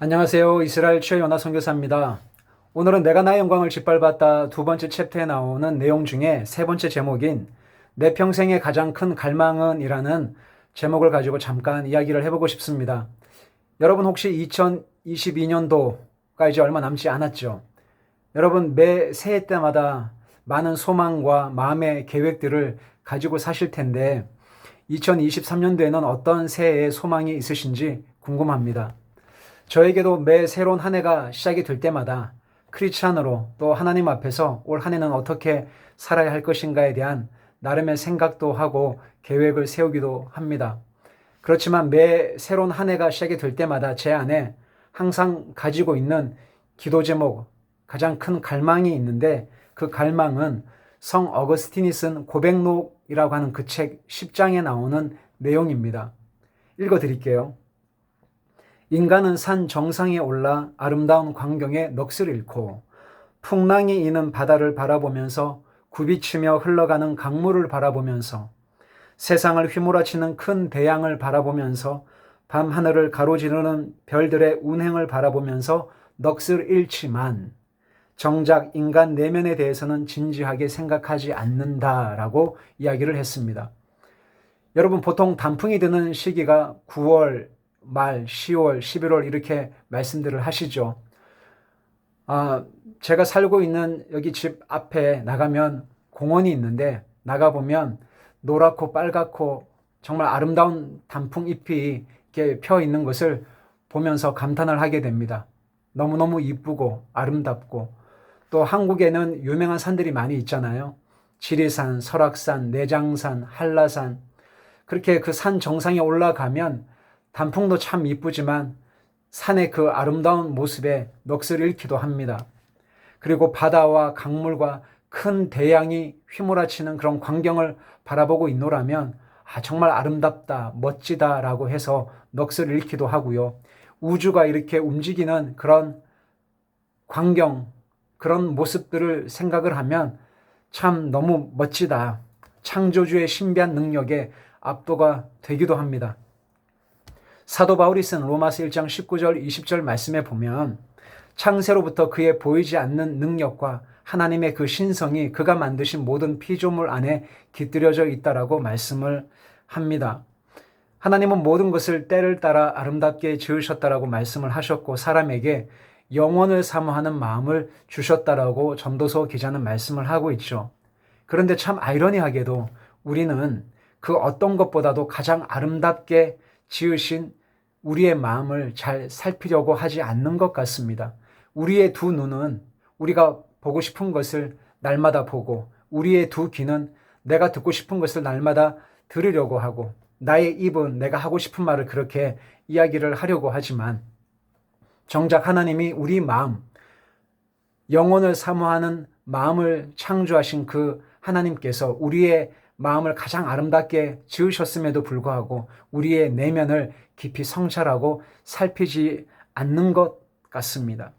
안녕하세요. 이스라엘 최연아 선교사입니다. 오늘은 내가 나의 영광을 짓밟았다 두 번째 챕터에 나오는 내용 중에 세 번째 제목인 내 평생의 가장 큰 갈망은 이라는 제목을 가지고 잠깐 이야기를 해보고 싶습니다. 여러분 혹시 2022년도가 이제 얼마 남지 않았죠? 여러분 매 새해 때마다 많은 소망과 마음의 계획들을 가지고 사실 텐데 2023년도에는 어떤 새해의 소망이 있으신지 궁금합니다. 저에게도 매 새로운 한 해가 시작이 될 때마다 크리스찬으로 또 하나님 앞에서 올 한 해는 어떻게 살아야 할 것인가에 대한 나름의 생각도 하고 계획을 세우기도 합니다. 그렇지만 매 새로운 한 해가 시작이 될 때마다 제 안에 항상 가지고 있는 기도 제목, 가장 큰 갈망이 있는데 그 갈망은 성 어거스틴이 쓴 고백록이라고 하는 그 책 10장에 나오는 내용입니다. 읽어 드릴게요. 인간은 산 정상에 올라 아름다운 광경의 넋을 잃고 풍랑이 이는 바다를 바라보면서 굽이치며 흘러가는 강물을 바라보면서 세상을 휘몰아치는 큰 대양을 바라보면서 밤하늘을 가로지르는 별들의 운행을 바라보면서 넋을 잃지만 정작 인간 내면에 대해서는 진지하게 생각하지 않는다라고 이야기를 했습니다. 여러분 보통 단풍이 드는 시기가 9월 말, 10월, 11월 이렇게 말씀들을 하시죠. 제가 살고 있는 여기 집 앞에 나가면 공원이 있는데 나가보면 노랗고 빨갛고 정말 아름다운 단풍 잎이 이렇게 펴 있는 것을 보면서 감탄을 하게 됩니다. 너무너무 이쁘고 아름답고 또 한국에는 유명한 산들이 많이 있잖아요. 지리산, 설악산, 내장산, 한라산 그렇게 그 산 정상에 올라가면 단풍도 참 이쁘지만 산의 그 아름다운 모습에 넋을 잃기도 합니다. 그리고 바다와 강물과 큰 대양이 휘몰아치는 그런 광경을 바라보고 있노라면 정말 아름답다, 멋지다라고 해서 넋을 잃기도 하고요. 우주가 이렇게 움직이는 그런 광경, 그런 모습들을 생각을 하면 참 너무 멋지다. 창조주의 신비한 능력에 압도가 되기도 합니다. 사도 바울이 쓴 로마서 1장 19절 20절 말씀에 보면 창세로부터 그의 보이지 않는 능력과 하나님의 그 신성이 그가 만드신 모든 피조물 안에 깃들여져 있다라고 말씀을 합니다. 하나님은 모든 것을 때를 따라 아름답게 지으셨다라고 말씀을 하셨고 사람에게 영원을 사모하는 마음을 주셨다라고 전도서 기자는 말씀을 하고 있죠. 그런데 참 아이러니하게도 우리는 그 어떤 것보다도 가장 아름답게 지으신 우리의 마음을 잘 살피려고 하지 않는 것 같습니다. 우리의 두 눈은 우리가 보고 싶은 것을 날마다 보고 우리의 두 귀는 내가 듣고 싶은 것을 날마다 들으려고 하고 나의 입은 내가 하고 싶은 말을 그렇게 이야기를 하려고 하지만 정작 하나님이 우리 마음, 영혼을 사모하는 마음을 창조하신 그 하나님께서 우리의 마음을 가장 아름답게 지으셨음에도 불구하고 우리의 내면을 깊이 성찰하고 살피지 않는 것 같습니다.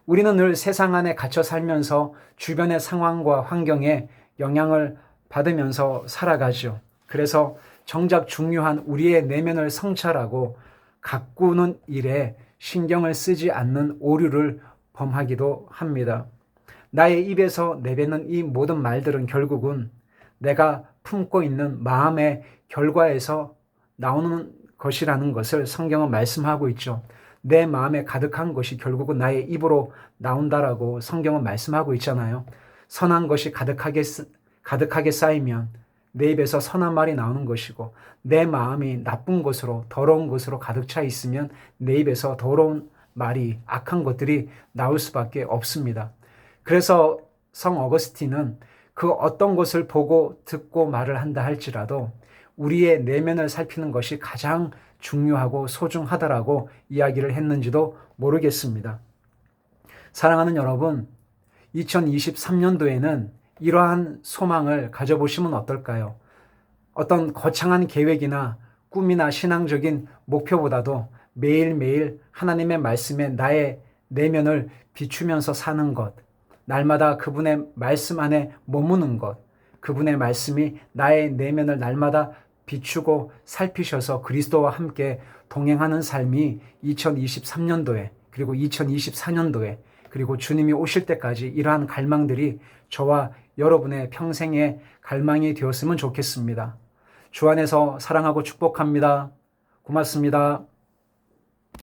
우리는 늘 세상 안에 갇혀 살면서 주변의 상황과 환경에 영향을 받으면서 살아가죠. 그래서 정작 중요한 우리의 내면을 성찰하고 가꾸는 일에 신경을 쓰지 않는 오류를 범하기도 합니다. 나의 입에서 내뱉는 이 모든 말들은 결국은 내가 품고 있는 마음의 결과에서 나오는 것이라는 것을 성경은 말씀하고 있죠. 내 마음에 가득한 것이 결국은 나의 입으로 나온다라고 성경은 말씀하고 있잖아요. 선한 것이 가득하게 쌓이면 내 입에서 선한 말이 나오는 것이고 내 마음이 나쁜 것으로 더러운 것으로 가득 차 있으면 내 입에서 더러운 말이 악한 것들이 나올 수밖에 없습니다. 그래서 성 어거스틴은 그 어떤 것을 보고 듣고 말을 한다 할지라도 우리의 내면을 살피는 것이 가장 중요하고 소중하다라고 이야기를 했는지도 모르겠습니다. 사랑하는 여러분, 2023년도에는 이러한 소망을 가져보시면 어떨까요? 어떤 거창한 계획이나 꿈이나 신앙적인 목표보다도 매일매일 하나님의 말씀에 나의 내면을 비추면서 사는 것, 날마다 그분의 말씀 안에 머무는 것, 그분의 말씀이 나의 내면을 날마다 비추고 살피셔서 그리스도와 함께 동행하는 삶이 2023년도에 그리고 2024년도에 그리고 주님이 오실 때까지 이러한 갈망들이 저와 여러분의 평생의 갈망이 되었으면 좋겠습니다. 주 안에서 사랑하고 축복합니다. 고맙습니다.